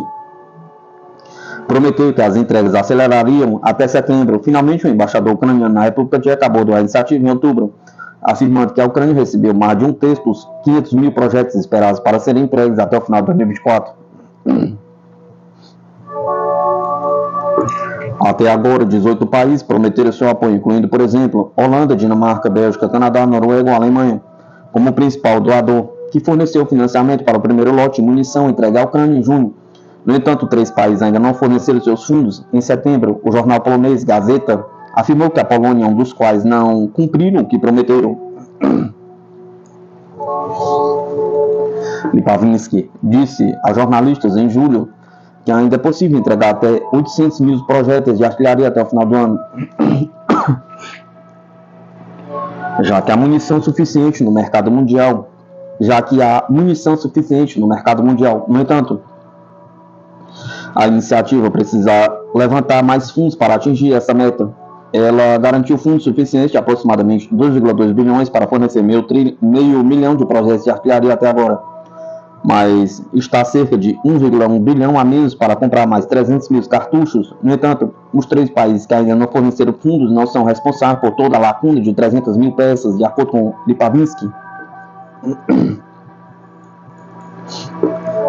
prometeu que as entregas acelerariam até setembro. Finalmente, o embaixador ucraniano na República Tcheca abordou a iniciativa em outubro, afirmando que a Ucrânia recebeu mais de um terço dos 500 mil projetos esperados para serem entregues até o final de 2024. Até agora, 18 países prometeram seu apoio, incluindo, por exemplo, Holanda, Dinamarca, Bélgica, Canadá, Noruega e Alemanha, como principal doador, que forneceu financiamento para o primeiro lote de munição entregue à Ucrânia em junho. No entanto, 3 países ainda não forneceram seus fundos. Em setembro, o jornal polonês Gazeta afirmou que a Polônia é um dos quais não cumpriram o que prometeram. Lipavinsky disse a jornalistas em julho que ainda é possível entregar até 800 mil projéteis de artilharia até o final do ano, já que há munição suficiente no mercado mundial. No entanto, a iniciativa precisa levantar mais fundos para atingir essa meta. Ela garantiu fundos suficientes de aproximadamente 2,2 bilhões para fornecer meio milhão de projetos de artilharia até agora, mas está cerca de 1,1 bilhão a menos para comprar mais 300 mil cartuchos. No entanto, os 3 países que ainda não forneceram fundos não são responsáveis por toda a lacuna de 300 mil peças, de acordo com Lipavinsky.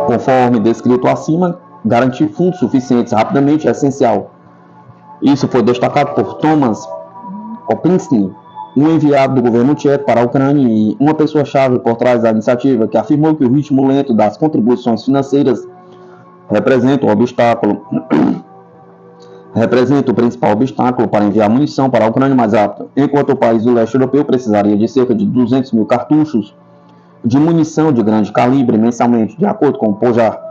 Conforme descrito acima, garantir fundos suficientes rapidamente é essencial. Isso foi destacado por Thomas Opinski, um enviado do governo tcheco para a Ucrânia e uma pessoa-chave por trás da iniciativa, que afirmou que o ritmo lento das contribuições financeiras representa o principal obstáculo para enviar munição para a Ucrânia mais rápido, enquanto o país do leste europeu precisaria de cerca de 200 mil cartuchos de munição de grande calibre mensalmente, de acordo com o Pojar.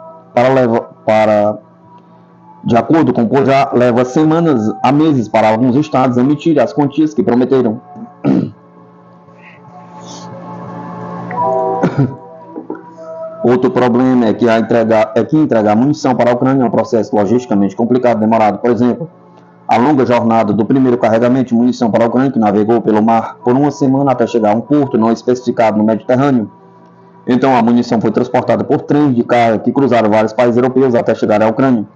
De acordo com o Pojar, leva semanas a meses para alguns estados emitirem as quantias que prometeram. Outro problema é que entregar munição para a Ucrânia é um processo logisticamente complicado e demorado. Por exemplo, a longa jornada do primeiro carregamento de munição para a Ucrânia, que navegou pelo mar por uma semana até chegar a um porto não especificado no Mediterrâneo. Então a munição foi transportada por trens de carga que cruzaram vários países europeus até chegar à Ucrânia.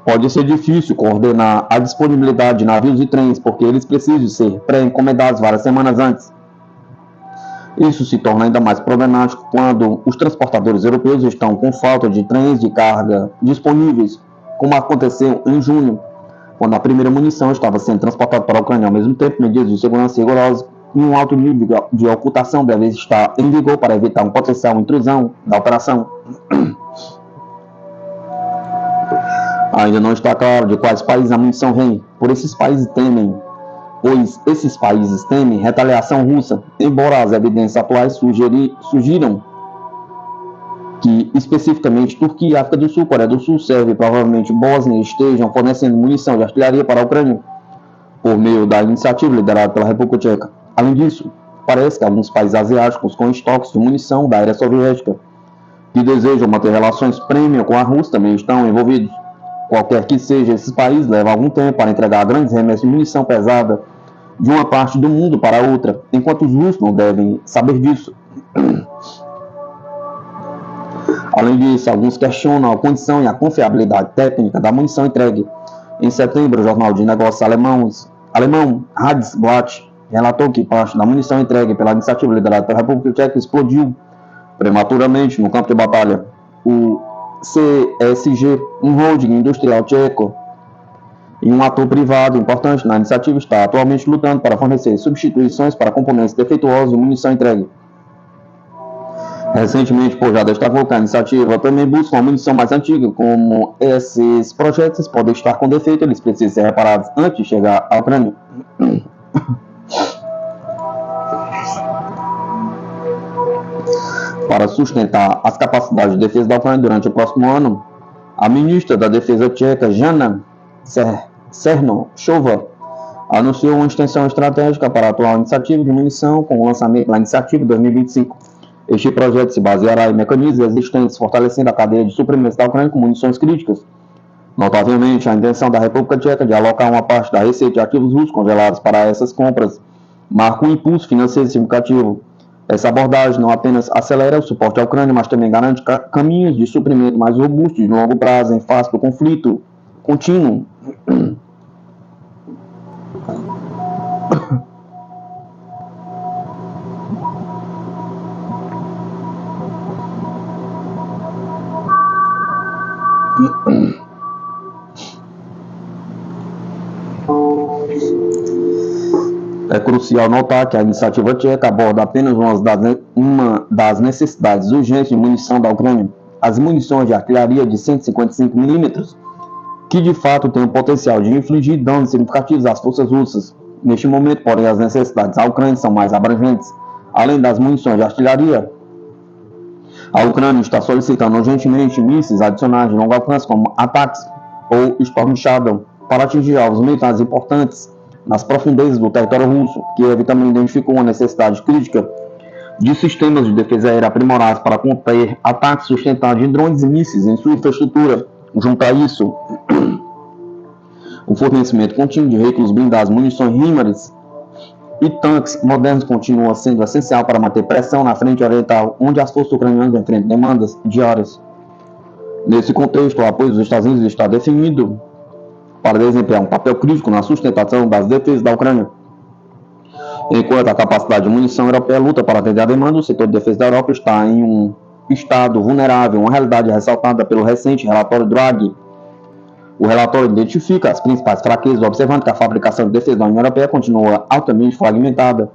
Pode ser difícil coordenar a disponibilidade de navios e trens, porque eles precisam ser pré-encomendados várias semanas antes. Isso se torna ainda mais problemático quando os transportadores europeus estão com falta de trens de carga disponíveis, como aconteceu em junho, quando a primeira munição estava sendo transportada para a Ucrânia. Ao mesmo tempo, medidas de segurança rigorosas e um alto nível de ocultação devem estar em vigor para evitar uma potencial intrusão da operação. Ainda não está claro de quais países a munição vem, pois esses países temem retaliação russa, embora as evidências atuais sugiram que especificamente Turquia e África do Sul, Coreia do Sul, Sérvia e provavelmente Bósnia estejam fornecendo munição de artilharia para a Ucrânia, por meio da iniciativa liderada pela República Tcheca. Além disso, parece que alguns países asiáticos com estoques de munição da era soviética que desejam manter relações premium com a Rússia também estão envolvidos. Qualquer que seja esses países, leva algum tempo para entregar grandes remessas de munição pesada de uma parte do mundo para outra, enquanto os russos não devem saber disso. Além disso, alguns questionam a condição e a confiabilidade técnica da munição entregue. Em setembro, o jornal de negócios alemão Handelsblatt relatou que parte da munição entregue pela iniciativa liderada pela República Tcheca explodiu prematuramente no campo de batalha. O CSG, um holding industrial tcheco e um ator privado importante na iniciativa, está atualmente lutando para fornecer substituições para componentes defeituosos e munição entregue. Recentemente, Pojar destacou que a iniciativa também busca uma munição mais antiga. Como esses projetos podem estar com defeito, eles precisam ser reparados antes de chegar à Ucrânia. Para sustentar as capacidades de defesa da Ucrânia durante o próximo ano, a ministra da Defesa tcheca, Jana Černochová, anunciou uma extensão estratégica para a atual iniciativa de munição com o lançamento da iniciativa 2025. Este projeto se baseará em mecanismos existentes, fortalecendo a cadeia de suprimentos da Ucrânia com munições críticas. Notavelmente, a intenção da República Tcheca de alocar uma parte da receita de ativos russos congelados para essas compras marca um impulso financeiro significativo. Essa abordagem não apenas acelera o suporte à Ucrânia, mas também garante caminhos de suprimento mais robustos de longo prazo em face do conflito contínuo. É crucial notar que a iniciativa tcheca aborda apenas uma das necessidades urgentes de munição da Ucrânia, as munições de artilharia de 155 mm, que de fato têm o potencial de infligir danos significativos às forças russas. Neste momento, porém, as necessidades da Ucrânia são mais abrangentes. Além das munições de artilharia, A Ucrânia está solicitando urgentemente mísseis adicionais de longo alcance, como ataques ou Storm Shadow, para atingir alvos militares importantes nas profundezas do território russo. Kiev também identificou uma necessidade crítica de sistemas de defesa aérea aprimorados para conter ataques sustentados de drones e mísseis em sua infraestrutura. Junto a isso, o fornecimento contínuo de veículos blindados, munições HIMARS e tanques modernos continua sendo essencial para manter pressão na frente oriental, onde as forças ucranianas enfrentam demandas diárias. Nesse contexto, o apoio dos Estados Unidos está definido para desempenhar um papel crítico na sustentação das defesas da Ucrânia. Enquanto a capacidade de munição europeia luta para atender a demanda, o setor de defesa da Europa está em um estado vulnerável, uma realidade ressaltada pelo recente relatório Draghi. O relatório identifica as principais fraquezas, observando que a fabricação de defesa da União Europeia continua altamente fragmentada,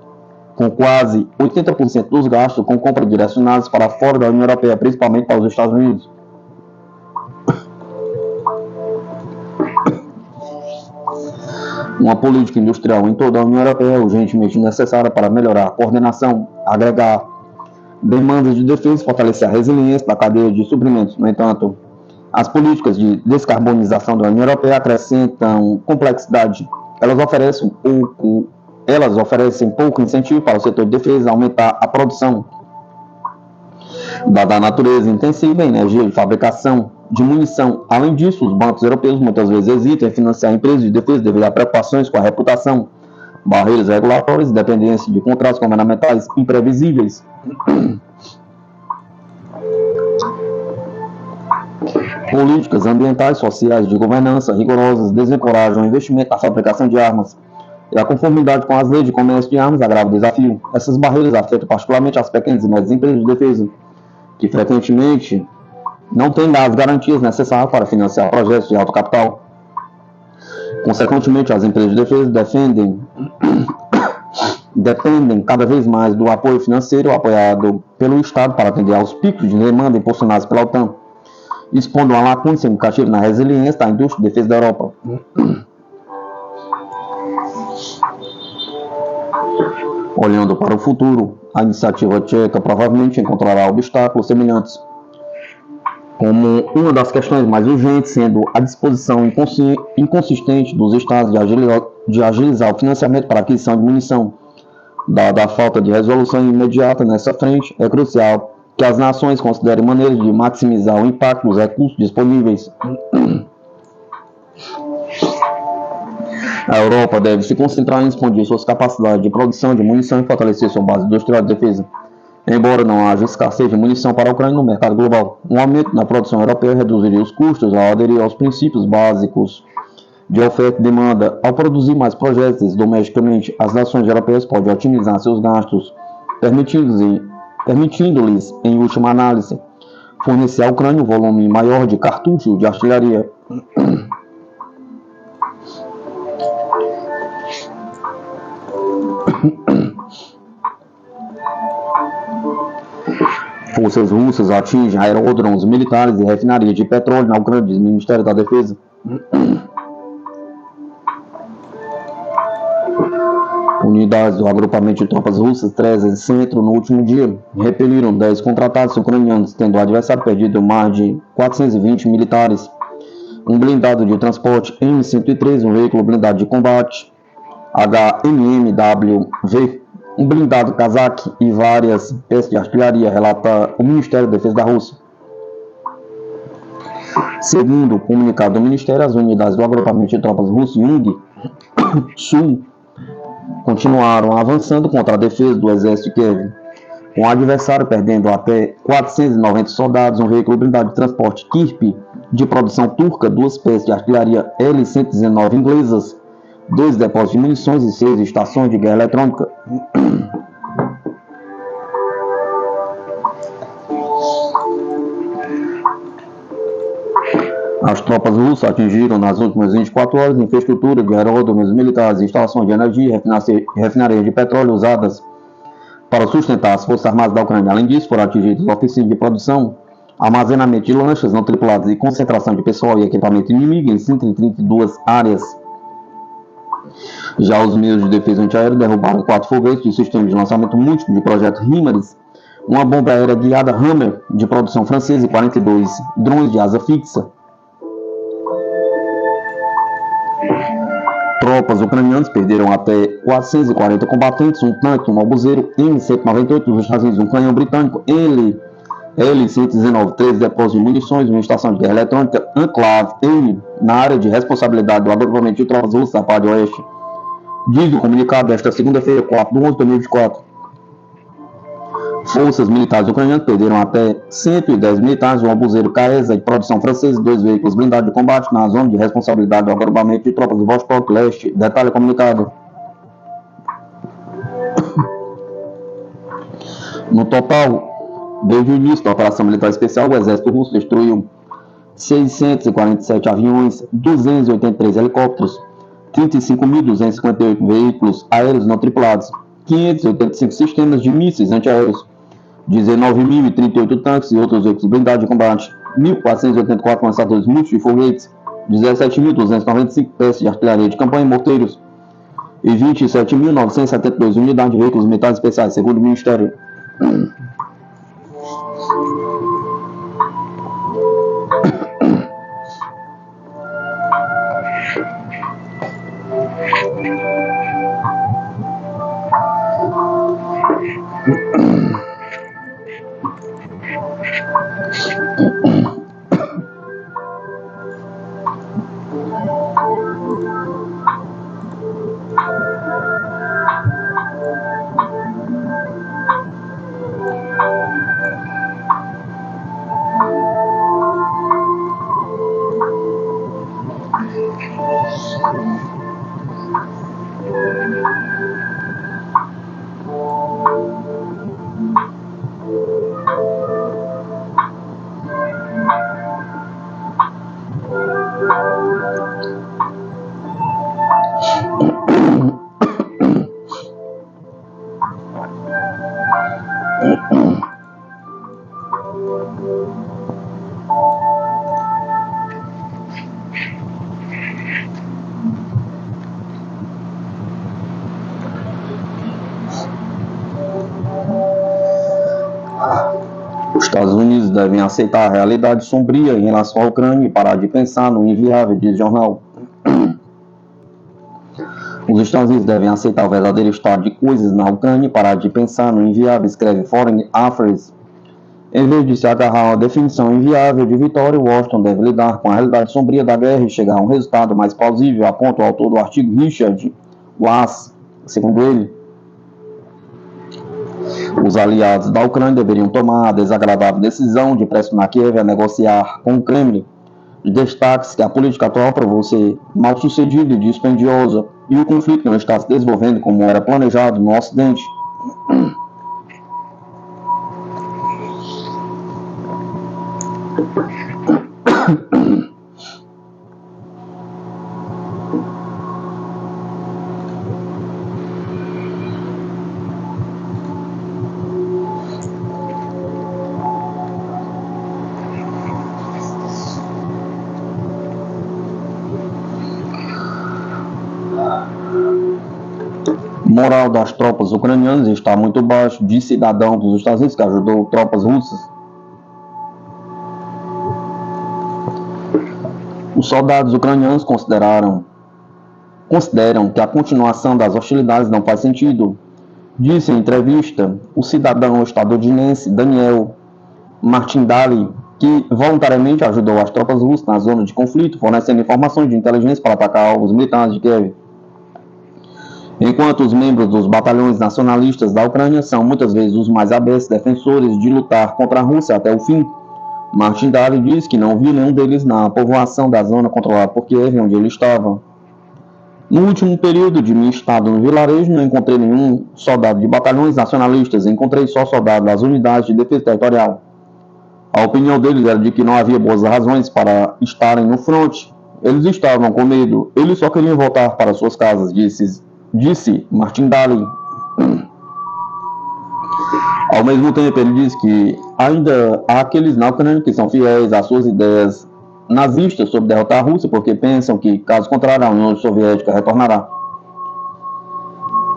com quase 80% dos gastos com compras direcionadas para fora da União Europeia, principalmente para os Estados Unidos. Uma política industrial em toda a União Europeia é urgentemente necessária para melhorar a coordenação, agregar demandas de defesa e fortalecer a resiliência da cadeia de suprimentos. No entanto, as políticas de descarbonização da União Europeia acrescentam complexidade. Elas oferecem pouco incentivo para o setor de defesa a aumentar a produção, dada a natureza intensiva em energia de fabricação de munição. Além disso, os bancos europeus muitas vezes hesitam em financiar empresas de defesa devido a preocupações com a reputação, barreiras regulatórias e dependência de contratos governamentais imprevisíveis. Políticas ambientais, sociais, de governança rigorosas desencorajam o investimento na fabricação de armas, e a conformidade com as leis de comércio de armas agrava o desafio. Essas barreiras afetam particularmente as pequenas e médias empresas de defesa, que frequentemente não têm as garantias necessárias para financiar projetos de alto capital. Consequentemente, as empresas de defesa dependem cada vez mais do apoio financeiro apoiado pelo Estado para atender aos picos de demanda impulsionados pela OTAN, expondo uma lacuna significativa na resiliência da indústria de defesa da Europa. Olhando para o futuro, a iniciativa tcheca provavelmente encontrará obstáculos semelhantes, como uma das questões mais urgentes sendo a disposição inconsistente dos Estados de agilizar o financiamento para a aquisição de munição. Dada a falta de resolução imediata nessa frente, é crucial que as nações considerem maneiras de maximizar o impacto dos recursos disponíveis. A Europa deve se concentrar em expandir suas capacidades de produção de munição e fortalecer sua base industrial de defesa. Embora não haja escassez de munição para a Ucrânia no mercado global, um aumento na produção europeia reduziria os custos ao aderir aos princípios básicos de oferta e demanda. Ao produzir mais projéteis domesticamente, as nações europeias podem otimizar seus gastos, permitindo-lhes, em última análise, fornecer à Ucrânia um volume maior de cartuchos de artilharia. Forças russas atingem aeródromos militares e refinarias de petróleo na Ucrânia, diz o Ministério da Defesa. Unidades do agrupamento de tropas russas 13 Centro no último dia repeliram 10 contratados ucranianos, tendo o adversário perdido mais de 420 militares. Um blindado de transporte M103, um veículo blindado de combate HMMW-V, um blindado Kazakh e várias peças de artilharia, relata o Ministério da Defesa da Rússia. Segundo o comunicado do Ministério, as unidades do agrupamento de tropas russo Ying-Sul continuaram avançando contra a defesa do exército de Kiev, com o adversário perdendo até 490 soldados, um veículo blindado de transporte Kirpi de produção turca, 2 peças de artilharia L-119 inglesas, 2 depósitos de munições e 6 estações de guerra eletrônica. As tropas russas atingiram nas últimas 24 horas infraestrutura de aeródromos militares, instalações de energia e refinarias de petróleo usadas para sustentar as forças armadas da Ucrânia. Além disso, foram atingidas oficinas de produção, armazenamento de lanchas não tripuladas e concentração de pessoal e equipamento inimigo em 132 áreas. Já os meios de defesa antiaérea derrubaram 4 foguetes de sistema de lançamento múltiplo de projetos HIMARS uma bomba aérea guiada Hammer de produção francesa e 42 drones de asa fixa. Tropas ucranianas perderam até 440 combatentes, um tanque, um obuseiro M198 dos Estados Unidos, um canhão britânico L-119, 13 depósitos de munições, uma estação de guerra eletrônica Enclave M na área de responsabilidade do agrupamento de tropas russas da parte oeste. Diz o comunicado desta segunda-feira, 4 de 11 de 2024. Forças militares ucranianas perderam até 110 militares, um obuseiro Caesa de produção francesa e 2 veículos blindados de combate na zona de responsabilidade do agrupamento de tropas do Vostok Leste. Detalhe comunicado. No total, desde o início da operação militar especial, o exército russo destruiu 647 aviões, 283 helicópteros, 35.258 veículos aéreos não tripulados, 585 sistemas de mísseis antiaéreos, 19.038 tanques e outros veículos blindados de combate, 1.484 lançadores múltiplos de foguetes, 17.295 peças de artilharia de campanha e morteiros e 27.972 unidades de veículos militares especiais, segundo o Ministério. Os Estados Unidos devem aceitar a realidade sombria em relação à Ucrânia e parar de pensar no inviável, diz o jornal. Os Estados Unidos devem aceitar o verdadeiro estado de coisas na Ucrânia e parar de pensar no inviável, escreve Foreign Affairs. Em vez de se agarrar a uma definição inviável de vitória, Washington deve lidar com a realidade sombria da guerra e chegar a um resultado mais plausível, aponta o autor do artigo Richard Wass. Segundo ele, os aliados da Ucrânia deveriam tomar a desagradável decisão de pressionar Kiev a negociar com o Kremlin. Destaque-se que a política atual provou ser mal sucedida e dispendiosa e o conflito não está se desenvolvendo como era planejado no Ocidente. Moral das tropas ucranianas está muito baixo, disse cidadão dos Estados Unidos que ajudou tropas russas. Os soldados ucranianos consideram que a continuação das hostilidades não faz sentido, disse em entrevista o cidadão estadunidense Daniel Martindale, que voluntariamente ajudou as tropas russas na zona de conflito, fornecendo informações de inteligência para atacar alvos militares de Kiev. Enquanto os membros dos batalhões nacionalistas da Ucrânia são muitas vezes os mais abertos defensores de lutar contra a Rússia até o fim, Martindale diz que não viu nenhum deles na povoação da zona controlada por Kiev, onde ele estava. No último período de minha estada no vilarejo, não encontrei nenhum soldado de batalhões nacionalistas, encontrei só soldados das unidades de defesa territorial. A opinião deles era de que não havia boas razões para estarem no fronte. Eles estavam com medo, eles só queriam voltar para suas casas, disse Martindale. Ao mesmo tempo, ele diz que ainda há aqueles na Ucrânia que são fiéis às suas ideias nazistas sobre derrotar a Rússia, porque pensam que, caso contrário, a União Soviética retornará.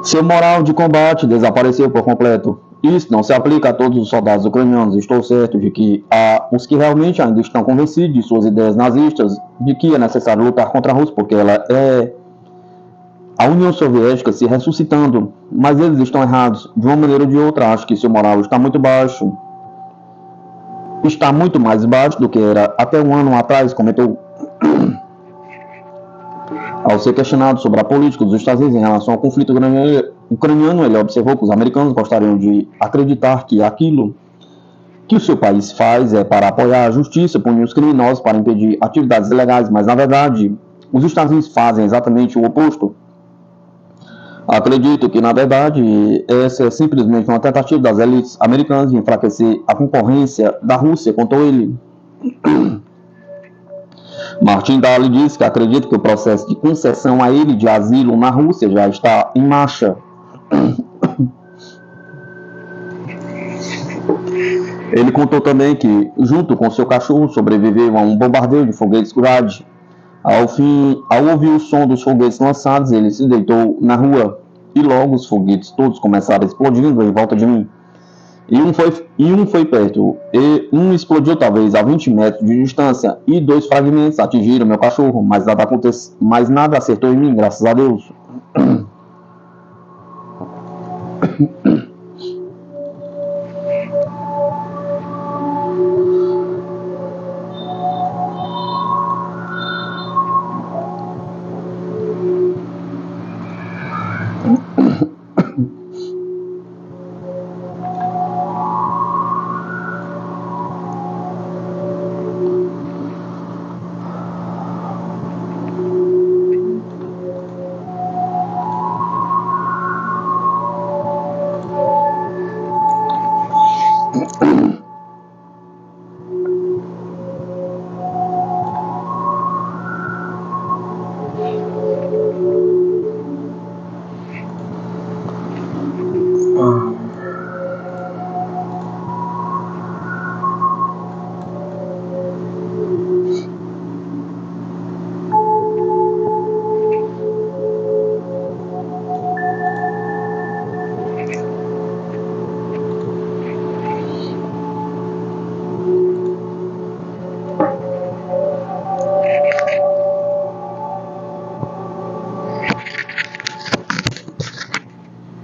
Seu moral de combate desapareceu por completo. Isso não se aplica a todos os soldados ucranianos. Estou certo de que há os que realmente ainda estão convencidos de suas ideias nazistas, de que é necessário lutar contra a Rússia, porque ela é a União Soviética se ressuscitando, mas eles estão errados. De uma maneira ou de outra, acho que seu moral está muito baixo. Está muito mais baixo do que era até um ano atrás, comentou. Ao ser questionado sobre a política dos Estados Unidos em relação ao conflito ucraniano, ele observou que os americanos gostariam de acreditar que aquilo que o seu país faz é para apoiar a justiça, punir os criminosos, para impedir atividades ilegais, mas na verdade os Estados Unidos fazem exatamente o oposto. Acredito que, na verdade, essa é simplesmente uma tentativa das elites americanas de enfraquecer a concorrência da Rússia contra ele. Martin Daly disse que acredita que o processo de concessão a ele de asilo na Rússia já está em marcha. Ele contou também que, junto com seu cachorro, sobreviveu a um bombardeio de foguetes Grad. Ao ouvir o som dos foguetes lançados, ele se deitou na rua e logo os foguetes todos começaram explodindo em volta de mim. E um foi perto, e um explodiu talvez a 20 metros de distância, e 2 fragmentos atingiram meu cachorro, mas nada acertou em mim, graças a Deus.